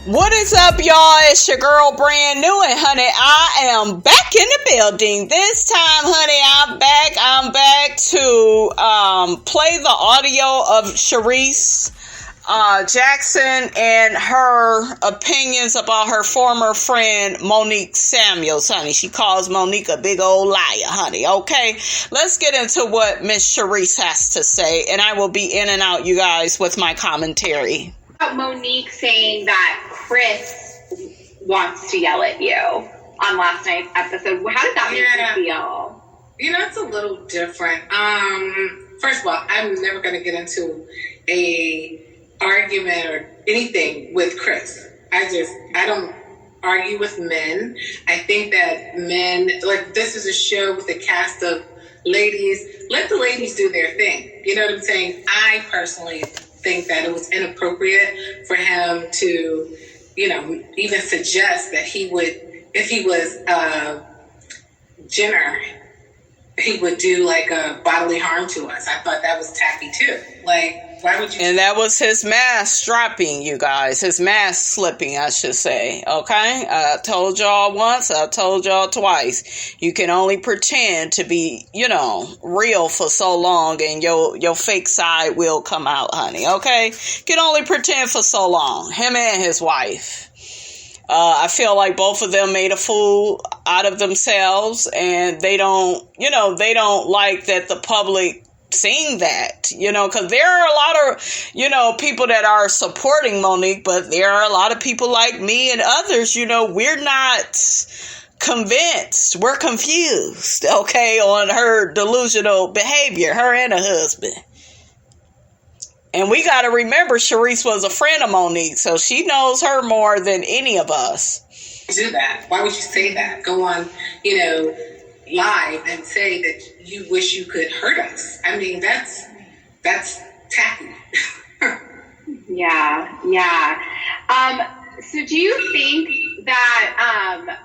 What is up, y'all? It's your girl, Brand New, and honey, I am back in the building. This time, honey, I'm back to play the audio of Charisse Jackson and her opinions about her former friend Monique Samuels, honey. She calls Monique a big old liar, honey. Okay, let's get into what Miss Charisse has to say, and I will be in and out, you guys, with my commentary. Monique saying that Chris wants to yell at you on last night's episode. How did that make you feel? You know, it's a little different. First of all, I'm never going to get into a argument or anything with Chris. I don't argue with men. I think that men, like, this is a show with a cast of ladies. Let the ladies do their thing. You know what I'm saying? I personally think that it was inappropriate for him to, you know, even suggest that he would, if he was Jenner, he would do like a bodily harm to us. I thought that was tacky too. Like, why would you? And that was his mask dropping, you guys. His mask slipping, I should say. Okay? I told y'all once, I told y'all twice. You can only pretend to be, you know, real for so long, and your fake side will come out, honey. Okay? You can only pretend for so long. Him and his wife. I feel like both of them made a fool out of themselves, and they don't like that the public seeing that, you know, because there are a lot of, you know, people that are supporting Monique, but there are a lot of people like me and others, you know, we're not convinced. We're confused, okay, on her delusional behavior, her and her husband. And we got to remember, Charisse was a friend of Monique, so she knows her more than any of us. Do that. Why would you say that? Go on, you know, live and say that you wish you could hurt us. I mean, that's tacky. Yeah. So do you think that,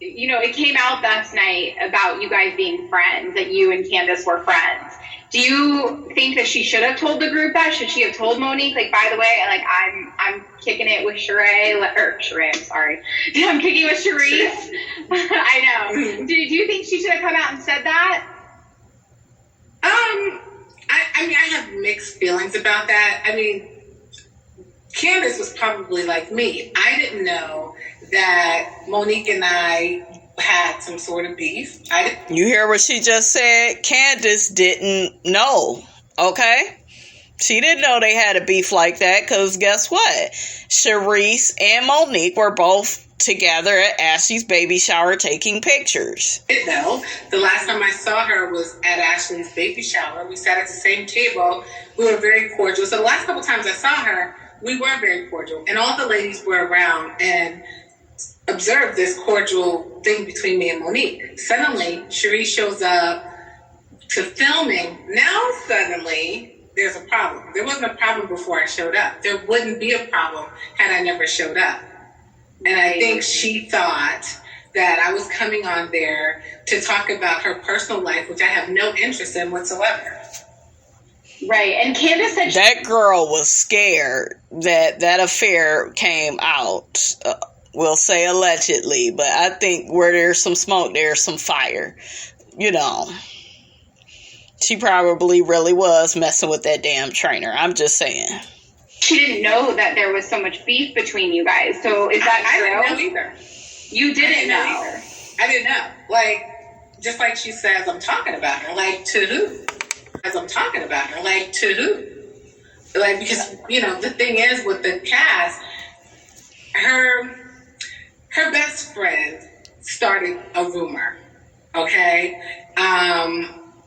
you know, it came out last night about you guys being friends, that you and Candace were friends. Do you think that she should have told the group that? Should she have told Monique, like, by the way, like, I'm kicking it with Sheree, I'm sorry. I'm kicking with Charisse. I know. Do you think she should have come out and said that? I mean, I have mixed feelings about that. I mean, Candace was probably like me. I didn't know that Monique and I had some sort of beef. You hear what she just said? Candace didn't know, okay? She didn't know they had a beef like that, because guess what? Charisse and Monique were both together at Ashley's baby shower taking pictures. I didn't know. The last time I saw her was at Ashley's baby shower. We sat at the same table. We were very cordial. So the last couple times I saw her, we were very cordial. And all the ladies were around and observed this cordial thing between me and Monique. Suddenly, Charisse shows up to filming. Now, suddenly, there's a problem. There wasn't a problem before I showed up. There wouldn't be a problem had I never showed up. And I think she thought that I was coming on there to talk about her personal life, which I have no interest in whatsoever. Right. And Candace said that girl was scared that affair came out. We'll say allegedly, but I think where there's some smoke, there's some fire. You know, she probably really was messing with that damn trainer. I'm just saying. She didn't know that there was so much beef between you guys. So is that true? I didn't know either. You didn't know either. I didn't know. Like, just like she says, I'm talking about her. Like, to who? As I'm talking about her. Like, to who? Like, because, you know, the thing is with the cast, her best friend started a rumor, okay?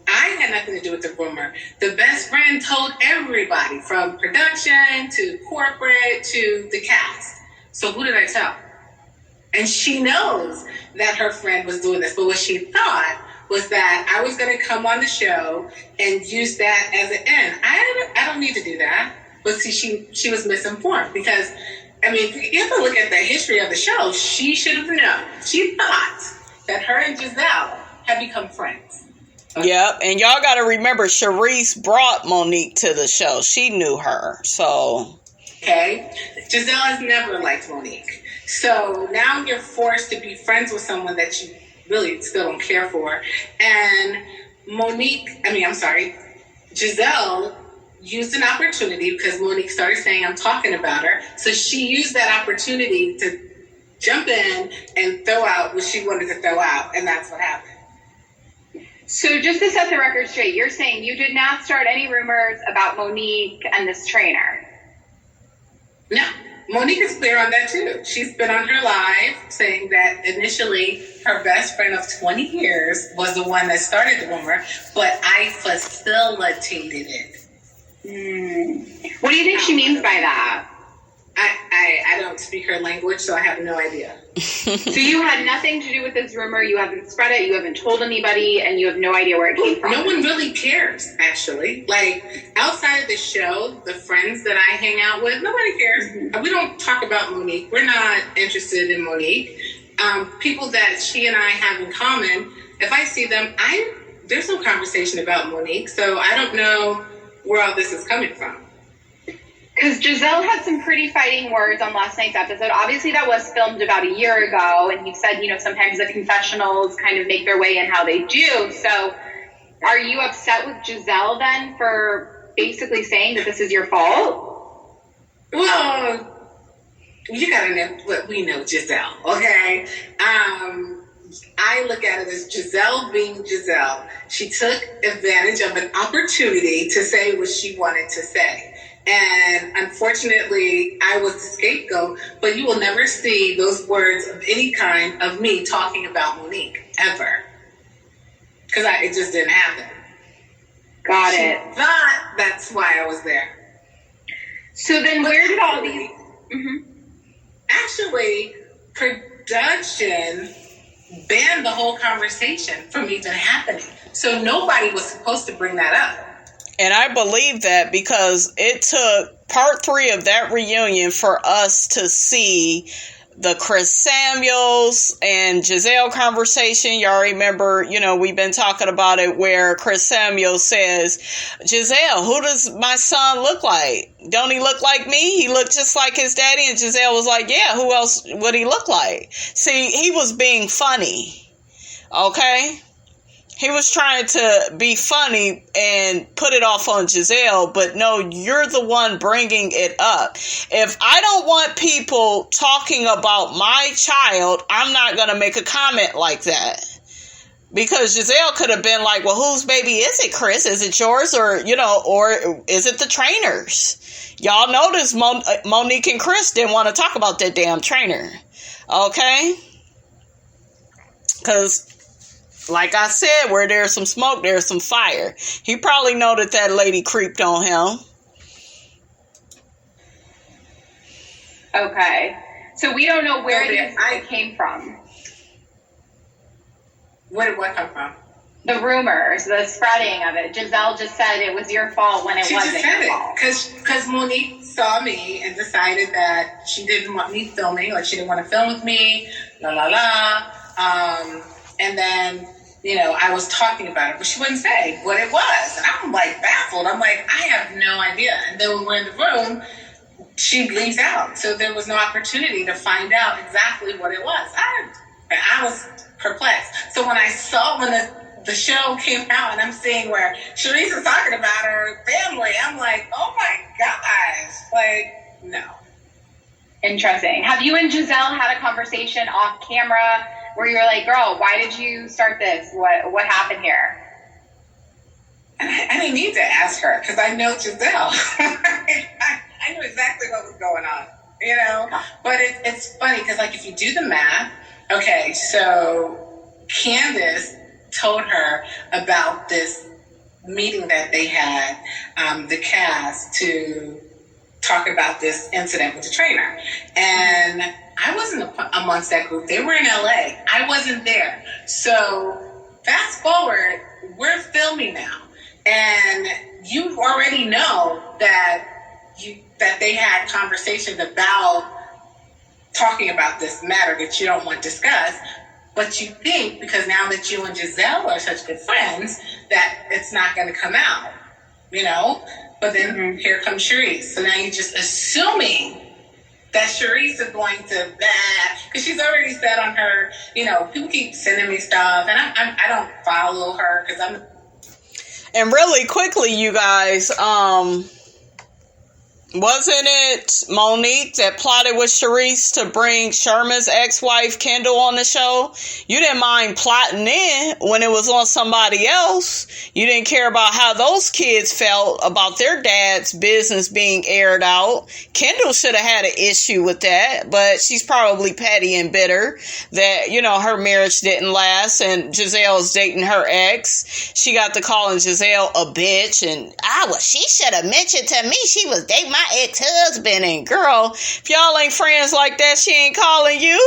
I had nothing to do with the rumor. The best friend told everybody, from production to corporate to the cast. So who did I tell? And she knows that her friend was doing this, but what she thought was that I was going to come on the show and use that as an end. I don't need to do that. But see, she was misinformed, because I mean, you have to look at the history of the show. She should have known. She thought that her and Giselle had become friends. Yep, and y'all got to remember, Charisse brought Monique to the show. She knew her, so. Okay, Giselle has never liked Monique. So now you're forced to be friends with someone that you really still don't care for. And Giselle used an opportunity because Monique started saying, I'm talking about her. So she used that opportunity to jump in and throw out what she wanted to throw out. And that's what happened. So just to set the record straight, you're saying you did not start any rumors about Monique and this trainer? No. Monique is clear on that too. She's been on her live saying that initially her best friend of 20 years was the one that started the rumor, but I facilitated it. What do you think she means by that? I don't speak her language, so I have no idea. So you had nothing to do with this rumor, you haven't spread it, you haven't told anybody, and you have no idea where it came from? No one really cares, actually. Like, outside of the show, the friends that I hang out with, nobody cares. Mm-hmm. We don't talk about Monique. We're not interested in Monique. People that she and I have in common, if I see them, there's no conversation about Monique, so I don't know where all this is coming from. Because Giselle had some pretty fighting words on last night's episode. Obviously, that was filmed about a year ago, and he said, sometimes the confessionals kind of make their way in how they do. So are you upset with Giselle then for basically saying that this is your fault? Well, you gotta know, we know Giselle, okay? I look at it as Giselle being Giselle. She took advantage of an opportunity to say what she wanted to say. And unfortunately, I was the scapegoat, but you will never see those words of any kind of me talking about Monique, ever. Because it just didn't happen. Got it. But that's why I was there. So then where did all these... Mm-hmm. Actually, production banned the whole conversation from even happening. So nobody was supposed to bring that up. And I believe that because it took part 3 of that reunion for us to see the Chris Samuels and Giselle conversation. Y'all remember, we've been talking about it where Chris Samuels says, Giselle, who does my son look like? Don't he look like me? He looked just like his daddy. And Giselle was like, yeah, who else would he look like? See, he was being funny. Okay? He was trying to be funny and put it off on Giselle, but no, you're the one bringing it up. If I don't want people talking about my child, I'm not going to make a comment like that. Because Giselle could have been like, well, whose baby is it, Chris? Is it yours or is it the trainer's? Y'all notice Monique and Chris didn't want to talk about that damn trainer. Okay? Because... like I said, where there's some smoke, there's some fire. He probably know that lady creeped on him. Okay. So we don't know where this came from. Where did what come from? The rumors, the spreading of it. Giselle just said it was your fault when it wasn't your fault. Because Monique saw me and decided that she didn't want me filming, like she didn't want to film with me, and then, I was talking about it, but she wouldn't say what it was. And I'm like baffled. I'm like, I have no idea. And then when we're in the room, she leaves out. So there was no opportunity to find out exactly what it was. I was perplexed. So when the show came out and I'm seeing where Charisse is talking about her family, I'm like, oh my gosh. Like, no. Interesting. Have you and Giselle had a conversation off camera where you were like, girl, why did you start this? What happened here? And I didn't need to ask her because I know Giselle. I knew exactly what was going on, But it's funny because, like, if you do the math, okay, so Candace told her about this meeting that they had, the cast, to talk about this incident with the trainer. And I wasn't amongst that group. They were in LA. I wasn't there. So fast forward, we're filming now. And you already know that they had conversations about talking about this matter that you don't want discussed. But you think, because now that you and Giselle are such good friends, that it's not going to come out, But then here comes Charisse. So now you're just assuming that Charisse is going to because she's already said on her, people keep sending me stuff, and I don't follow her because I'm. And really quickly, you guys, wasn't it Monique that plotted with Charisse to bring Sherman's ex-wife Kendall on the show? You didn't mind plotting in when it was on somebody else. You didn't care about how those kids felt about their dad's business being aired out. Kendall should have had an issue with that, but she's probably petty and bitter that, her marriage didn't last and Giselle's dating her ex. She got to calling Giselle a bitch and, she should have mentioned to me she was dating my ex-husband, and girl, if y'all ain't friends like that, she ain't calling you,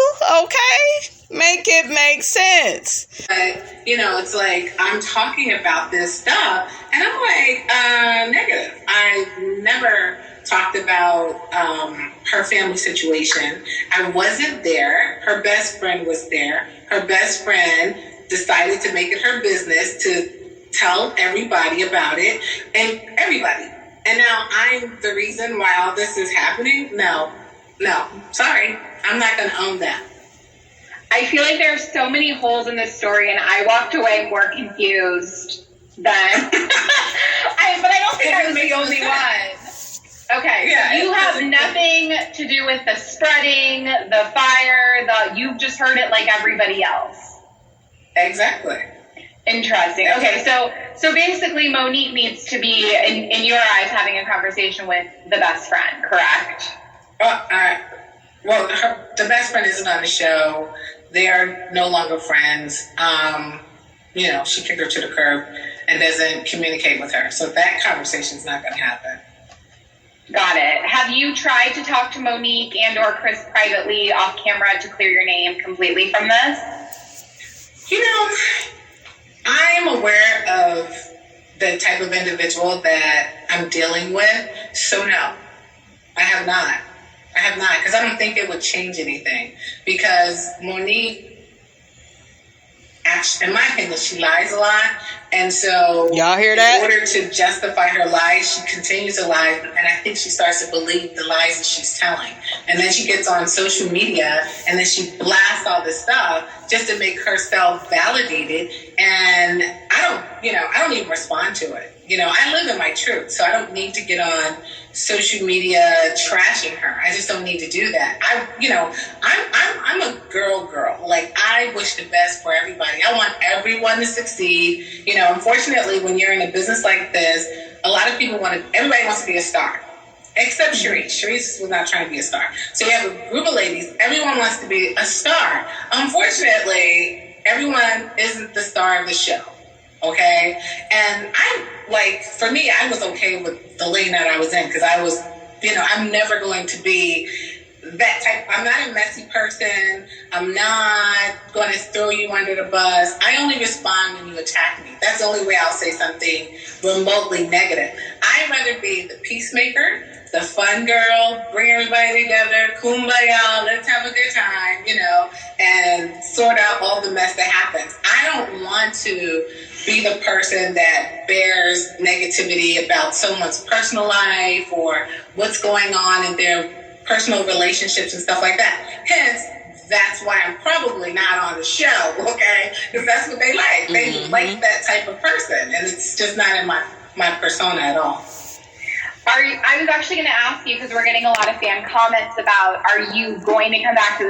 okay? Make it make sense. But, it's like, I'm talking about this stuff, and I'm like, negative. I never talked about her family situation. I wasn't there. Her best friend was there. Her best friend decided to make it her business to tell everybody about it, and everybody. And now I'm the reason why all this is happening? No, sorry. I'm not going to own that. I feel like there are so many holes in this story, and I walked away more confused than... but I don't think I was the only one. Okay, yeah, so you have nothing to do with the spreading, the fire, you've just heard it like everybody else. Exactly. Interesting. Okay, so basically Monique needs to be, in your eyes, having a conversation with the best friend, correct? The best friend isn't on the show. They are no longer friends. She kicked her to the curb and doesn't communicate with her. So that conversation is not going to happen. Got it. Have you tried to talk to Monique and or Chris privately off camera to clear your name completely from this? I'm aware of the type of individual that I'm dealing with, so no, I have not, because I don't think it would change anything, because Monique, in my opinion, she lies a lot, and so y'all hear that? In order to justify her lies, she continues to lie, and I think she starts to believe the lies that she's telling, and then she gets on social media, and then she blasts all this stuff just to make herself validated, and I don't even respond to it. I live in my truth, so I don't need to get on social media trashing her. I just don't need to do that. I'm a girl. Like, I wish the best for everybody. I want everyone to succeed. Unfortunately, when you're in a business like this, a lot of people everybody wants to be a star. Except Charisse. Charisse was not trying to be a star. So you have a group of ladies, everyone wants to be a star. Unfortunately, everyone isn't the star of the show. Okay? And for me, I was okay with the lane that I was in because I was, I'm never going to be that type. I'm not a messy person. I'm not going to throw you under the bus. I only respond when you attack me. That's the only way I'll say something remotely negative. I'd rather be the peacemaker, the fun girl, bring everybody together, kumbaya, let's have a good time, and sort out all the mess that happens. I don't want to be the person that bears negativity about someone's personal life or what's going on in their personal relationships and stuff like that. Hence, that's why I'm probably not on the show, okay? Because that's what they like. They like that type of person, and it's just not in my persona at all. I was actually going to ask you, because we're getting a lot of fan comments about, are you going to come back to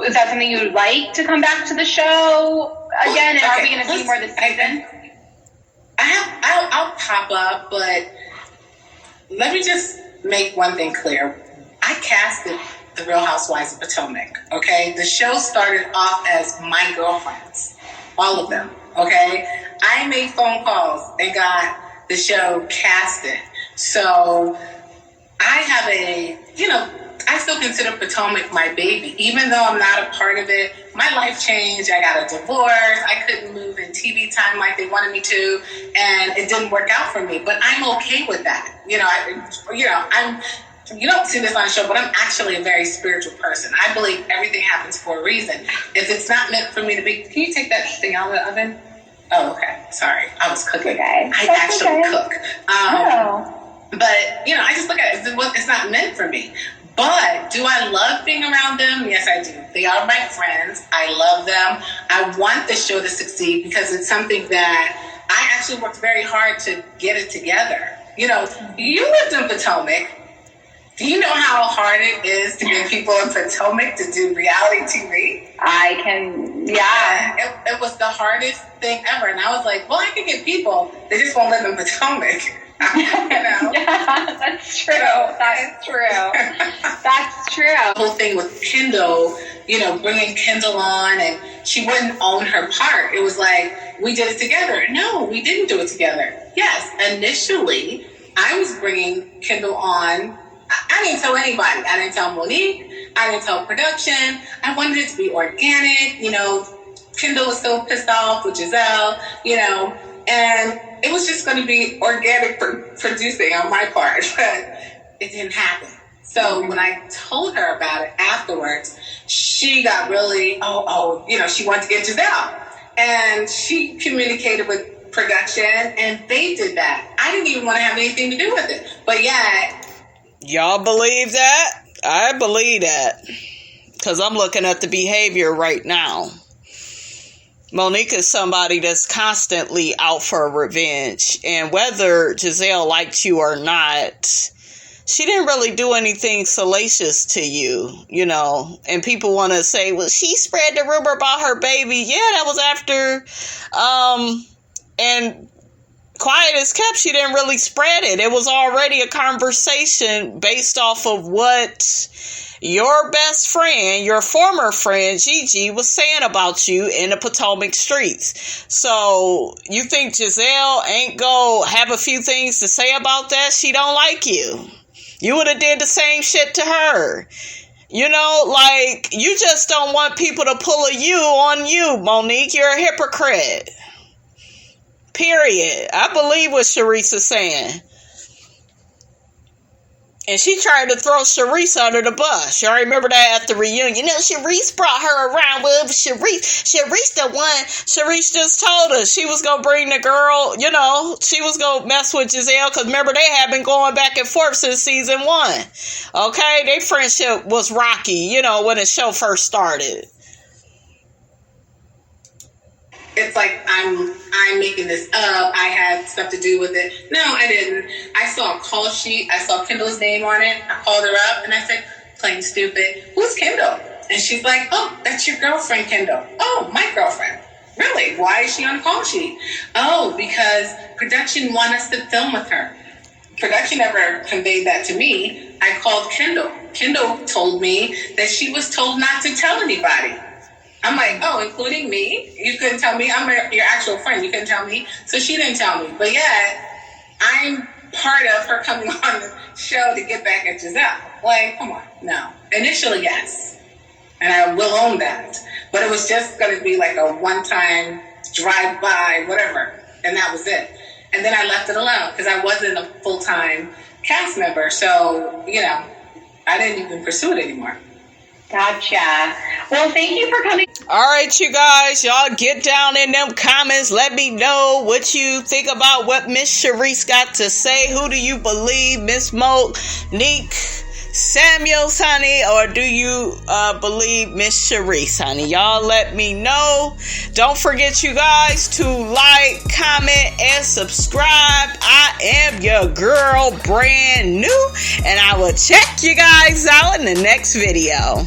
is that something you would like to come back to the show again? And are we going to see more this season? I'll pop up, but let me just make one thing clear. I casted the Real Housewives of Potomac, okay? The show started off as my girlfriends, all of them, okay? I made phone calls and got the show casted. So I have I still consider Potomac my baby. Even though I'm not a part of it, my life changed. I got a divorce. I couldn't move in TV time like they wanted me to, and it didn't work out for me. But I'm okay with that. You don't see this on the show, but I'm actually a very spiritual person. I believe everything happens for a reason. If it's not meant for me to be, can you take that thing out of the oven? Oh, okay. Sorry. I was cooking. Okay. I actually cook. But, I just look at it. It's not meant for me. But do I love being around them? Yes, I do. They are my friends. I love them. I want the show to succeed because it's something that I actually worked very hard to get it together. You know, you lived in Potomac. Do you know how hard it is to get people in Potomac to do reality TV? I can, yeah. It was the hardest thing ever. And I was like, well, I can get people. They just won't live in Potomac. You know? Yeah, that's true. That's true. That's true. The whole thing with Kendall, you know, bringing Kendall on, and she wouldn't own her part. It was like, we did it together. No, we didn't do it together. Yes, initially, I was bringing Kendall on. I didn't tell anybody. I didn't tell Monique. I didn't tell production. I wanted it to be organic. You know, Kendall was so pissed off with Giselle, you know, and it was just going to be organic producing on my part, but it didn't happen. So when I told her about it afterwards, she got really, you know, she wanted to get Giselle. And she communicated with production, and they did that. I didn't even want to have anything to do with it. But yeah. Y'all believe that? I believe that. Because I'm looking at the behavior right now. Monique is somebody that's constantly out for revenge. And whether Giselle liked you or not, she didn't really do anything salacious to you, you know. And people want to say, well, she spread the rumor about her baby. Yeah, that was after, and quiet as kept, she didn't really spread it. It was already a conversation based off of what your best friend, your former friend, Gigi, was saying about you in the Potomac streets. So you think Giselle ain't gonna have a few things to say about that? She don't like you. You would have did the same shit to her. You know, like, you just don't want people to pull a you on you, Monique. You're a hypocrite. Period. I believe what Charisse is saying. And she tried to throw Charisse under the bus. Y'all remember that at the reunion? You know, Charisse brought her around. Well, Charisse the one. Charisse just told us she was going to bring the girl, you know, she was going to mess with Giselle. Because remember, they had been going back and forth since season 1. Okay? Their friendship was rocky, you know, when the show first started. It's like I'm making this up. I had stuff to do with it. No, I didn't. I saw a call sheet. I saw Kendall's name on it. I called her up and I said, plain stupid, who's Kendall? And she's like, oh, that's your girlfriend, Kendall. Oh, my girlfriend. Really? Why is she on the call sheet? Oh, because production wanted us to film with her. Production never conveyed that to me. I called Kendall. Kendall told me that she was told not to tell anybody. I'm like, oh, including me? You couldn't tell me? I'm your actual friend. You couldn't tell me? So she didn't tell me. But yeah, I'm part of her coming on the show to get back at Giselle. Like, come on. No. Initially, yes. And I will own that. But it was just going to be like a one-time drive-by, whatever. And that was it. And then I left it alone because I wasn't a full-time cast member. So, you know, I didn't even pursue it anymore. Gotcha. Well, thank you for coming. All right, you guys, y'all get down in them comments. Let me know what you think about what Miss Charisse got to say. Who do you believe, Miss Monique Samuels, honey, or do you believe Miss Charisse, honey? Y'all let me know. Don't forget, you guys, to like, comment, and subscribe. I am your girl, brand new, and I will check you guys out in the next video.